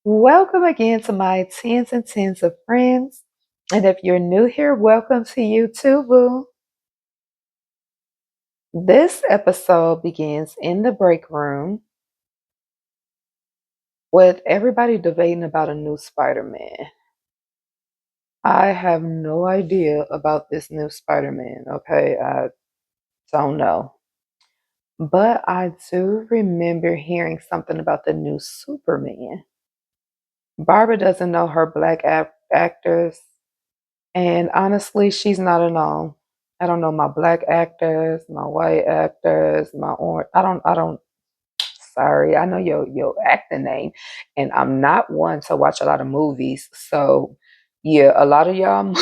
Welcome again to my tens and tens of friends. And if you're new here, welcome to you too, boo. This episode begins in the break room with everybody debating about a new Spider Man. I have no idea about this new Spider Man, okay? I don't know. But I do remember hearing something about the new Superman. Barbara doesn't know her black actors. And honestly, she's not alone. I don't know my black actors, my white actors, my orange. I don't. Sorry, I know your acting name, and I'm not one to watch a lot of movies. So, yeah, a lot of y'all,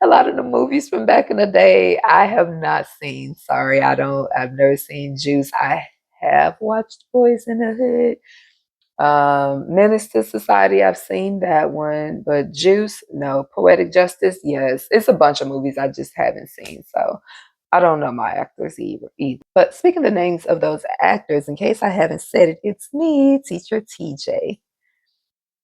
a lot of the movies from back in the day, I have not seen. Sorry, I don't. I've never seen Juice. I have watched Boys in the Hood. Menace to Society, I've seen that one, but Juice, no. Poetic Justice, yes. It's a bunch of movies I just haven't seen, so I don't know my actors either. But speaking of the names of those actors, in case I haven't said it, it's me, Teacher TJ.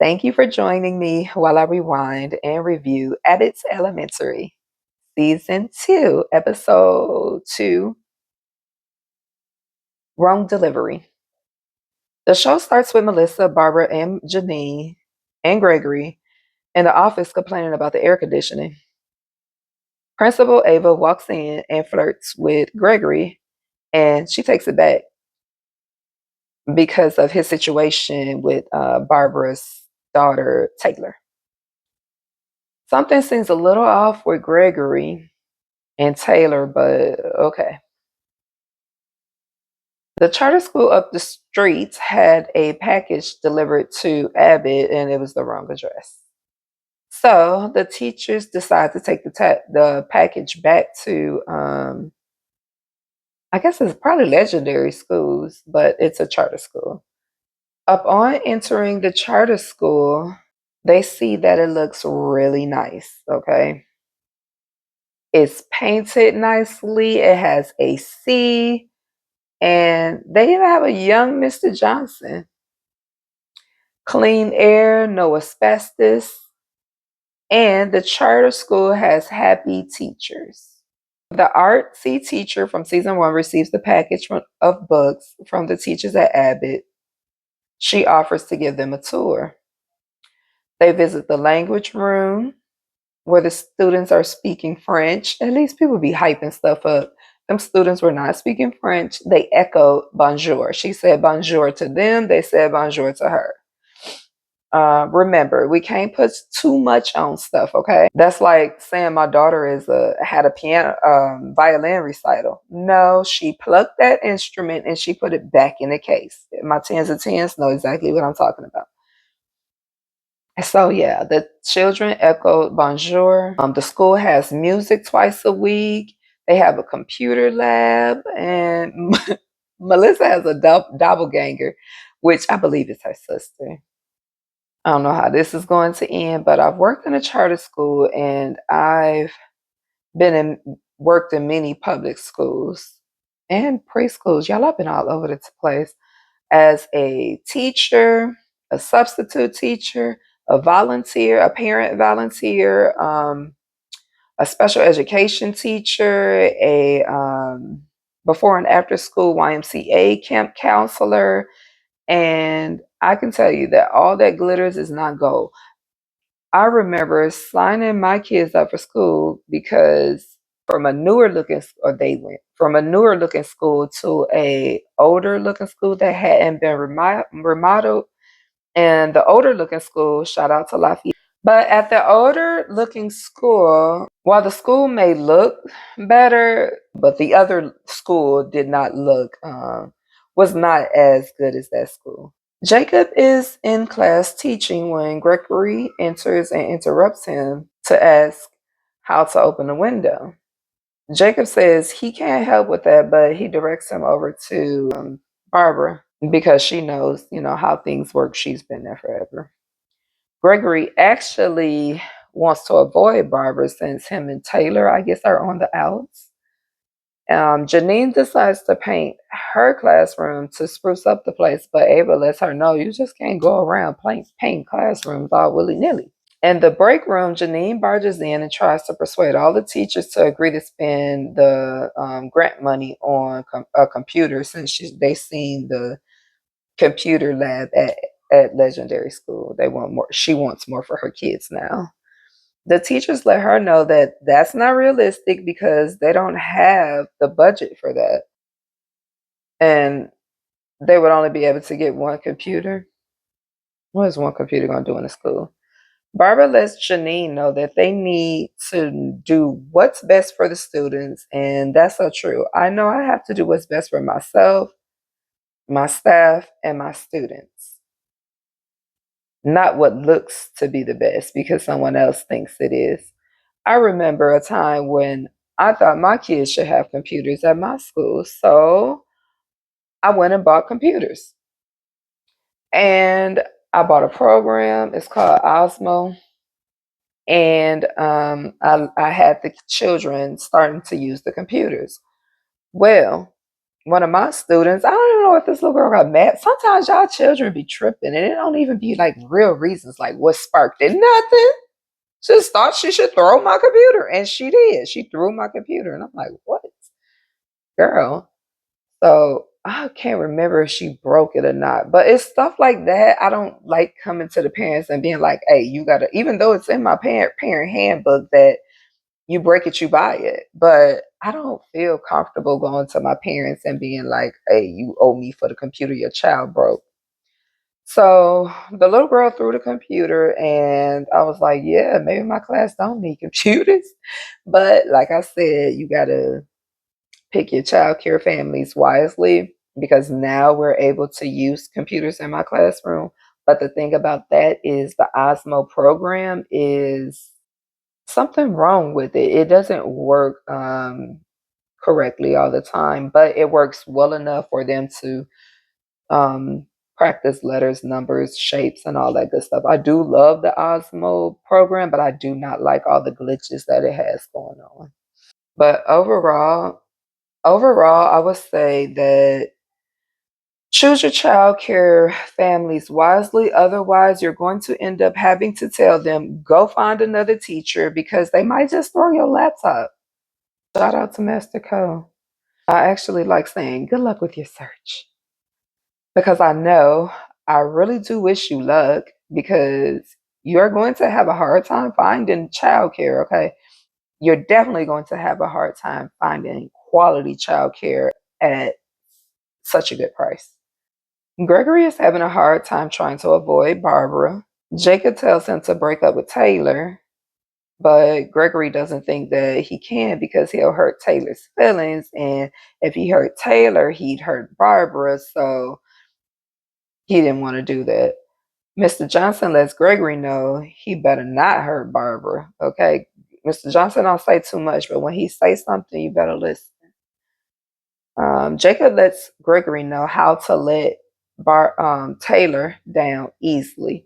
Thank you for joining me while I rewind and review Abbott Elementary, Season 2, Episode 2, Wrong Delivery. The show starts with Melissa, Barbara, and Janine and Gregory in the office complaining about the air conditioning. Principal Ava walks in and flirts with Gregory, and she takes it back because of his situation with Barbara's daughter, Taylor. Something seems a little off with Gregory and Taylor, but okay. The charter school up the street had a package delivered to Abbott, and it was the wrong address. So the teachers decide to take the package back to I guess it's probably legendary schools, but it's a charter school. Upon entering the charter school, they see that it looks really nice. Okay. It's painted nicely, it has AC, and they even have a young Mr. Johnson. Clean air, no asbestos, and the charter school has happy teachers. The artsy teacher from season 1 receives the package of books from the teachers at Abbott. She offers to give them a tour. They visit the language room where the students are speaking French. At least people be hyping stuff up. Them students were not speaking French. They echoed bonjour. She said bonjour to them. They said bonjour to her. Remember, we can't put too much on stuff, okay? That's like saying my daughter had a piano violin recital. No, she plucked that instrument and she put it back in the case. My tens and tens know exactly what I'm talking about. So yeah, the children echoed bonjour. The school has music twice a week. They have a computer lab, and Melissa has a doppelganger, which I believe is her sister. I don't know how this is going to end, but I've worked in a charter school and I've been in worked in many public schools and preschools. Y'all, I've been all over the place as a teacher, a substitute teacher, a volunteer, a parent volunteer, a special education teacher, a before and after school YMCA camp counselor, and I can tell you that all that glitters is not gold. I remember signing my kids up for school because from a newer looking, or they went from a newer looking school to a older looking school that hadn't been remodeled. And the older looking school, shout out to Lafayette. But at the older looking school, while the school may look better, but the other school did not look, was not as good as that school. Jacob is in class teaching when Gregory enters and interrupts him to ask how to open the window. Jacob says he can't help with that, but he directs him over to Barbara because she knows, how things work. She's been there forever. Gregory actually wants to avoid Barbara since him and Taylor, I guess, are on the outs. Janine decides to paint her classroom to spruce up the place, but Ava lets her know you just can't go around painting classrooms all willy nilly. In the break room, Janine barges in and tries to persuade all the teachers to agree to spend the grant money on a computer since they seen the computer lab at Legendary School. They want more. She wants more for her kids now. The teachers let her know that that's not realistic because they don't have the budget for that, and they would only be able to get one computer. What is one computer going to do in a school? Barbara lets Janine know that they need to do what's best for the students, and that's so true. I know I have to do what's best for myself, my staff, and my students, not what looks to be the best because someone else thinks it is. I remember a time when I thought my kids should have computers at my school, so I went and bought computers. And I bought a program, it's called Osmo. And I had the children starting to use the computers. Well, one of my students, I don't even know if this little girl got mad. Sometimes y'all children be tripping, and it don't even be like real reasons, like what sparked it. Nothing. Just thought she should throw my computer, and she did. She threw my computer, and I'm like, what, girl? So I can't remember if she broke it or not. But it's stuff like that. I don't like coming to the parents and being like, hey, you gotta, even though it's in my parent handbook that you break it, you buy it. But I don't feel comfortable going to my parents and being like, hey, you owe me for the computer your child broke. So the little girl threw the computer, and I was like, yeah, maybe my class don't need computers. But like I said, you gotta pick your child care families wisely because now we're able to use computers in my classroom. But the thing about that is the Osmo program is something wrong with it. It doesn't work correctly all the time, but it works well enough for them to um, practice letters, numbers, shapes, and all that good stuff. I do love the Osmo program, but I do not like all the glitches that it has going on. But overall, I would say that choose your child care families wisely. Otherwise, you're going to end up having to tell them, go find another teacher because they might just throw your laptop. Shout out to Master Co. I actually like saying, good luck with your search because I know I really do wish you luck because you're going to have a hard time finding childcare, okay? You're definitely going to have a hard time finding quality childcare at such a good price. Gregory is having a hard time trying to avoid Barbara. Jacob tells him to break up with Taylor, but Gregory doesn't think that he can because he'll hurt Taylor's feelings. And if he hurt Taylor, he'd hurt Barbara. So he didn't want to do that. Mr. Johnson lets Gregory know he better not hurt Barbara. Okay. Mr. Johnson don't say too much, but when he says something, you better listen. Jacob lets Gregory know how to let Taylor down easily.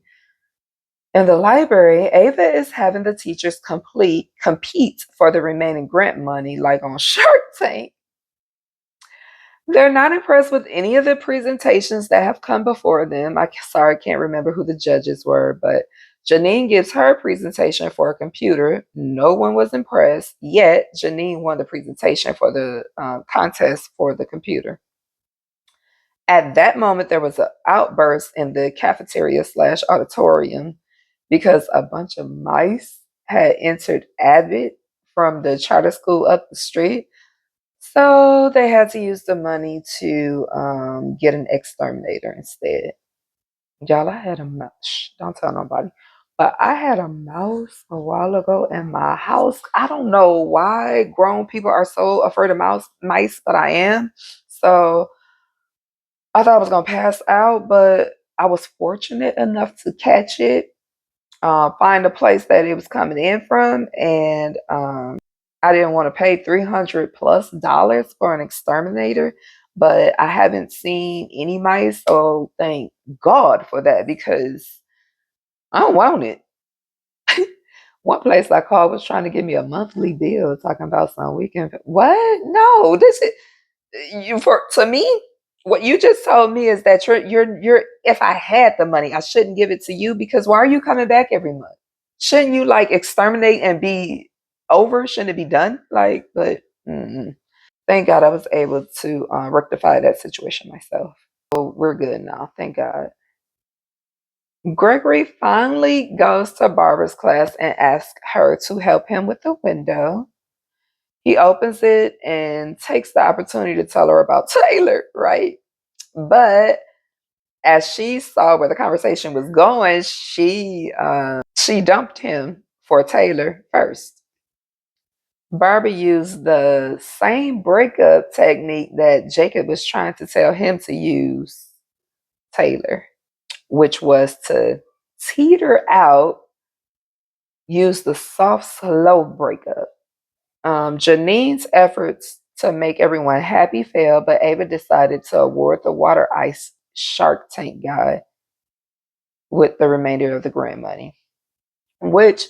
In the library, Ava is having the teachers compete for the remaining grant money, like on Shark Tank. They're not impressed with any of the presentations that have come before them. I can't remember who the judges were, but Janine gives her presentation for a computer. No one was impressed, yet Janine won the presentation for the contest for the computer. At that moment, there was an outburst in the cafeteria slash auditorium because a bunch of mice had entered Abbott from the charter school up the street. So they had to use the money to get an exterminator instead. Y'all, I had a mouse. Don't tell nobody. But I had a mouse a while ago in my house. I don't know why grown people are so afraid of mice, but I am. So I thought I was gonna pass out, but I was fortunate enough to catch it, find a place that it was coming in from, and I didn't want to pay $300+ for an exterminator, but I haven't seen any mice, so thank God for that because I don't want it. One place I called was trying to give me a monthly bill, talking about some weekend. What? No, this is you for to me. What you just told me is that you're. If I had the money, I shouldn't give it to you because why are you coming back every month? Shouldn't you like exterminate and be over? Shouldn't it be done? Like, but thank God I was able to rectify that situation myself. So we're good now. Thank God. Gregory finally goes to Barbara's class and asks her to help him with the window. He opens it and takes the opportunity to tell her about Taylor, right? But as she saw where the conversation was going, she dumped him for Taylor first. Barbara used the same breakup technique that Jacob was trying to tell him to use Taylor, which was to teeter out, use the soft, slow breakup. Janine's efforts to make everyone happy failed, but Ava decided to award the water ice Shark Tank guy with the remainder of the grant money, which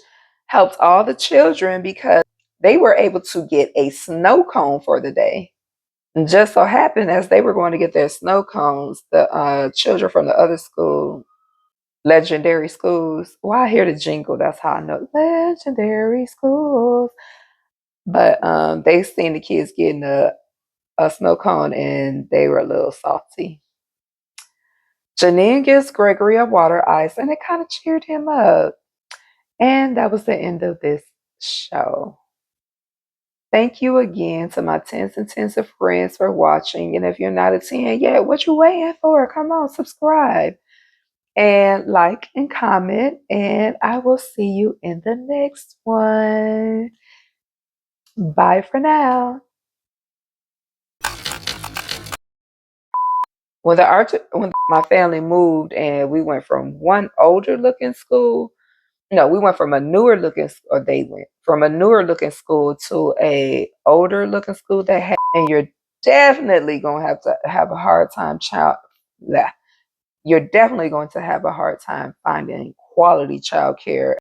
helped all the children because they were able to get a snow cone for the day. And just so happened as they were going to get their snow cones, the children from the other school, legendary schools. Well, I hear the jingle. That's how I know legendary schools. But they seen the kids getting a snow cone and they were a little salty. Janine gives Gregory a water ice and it kind of cheered him up. And that was the end of this show. Thank you again to my tens and tens of friends for watching. And if you're not a 10 yet, what you waiting for? Come on, subscribe and like and comment. And I will see you in the next one. Bye for now. When my family moved and we went from one older looking school, no, we went from a newer looking, or they went from a newer looking school to a older looking school that had, and you're definitely going to have a hard time you're definitely going to have a hard time finding quality childcare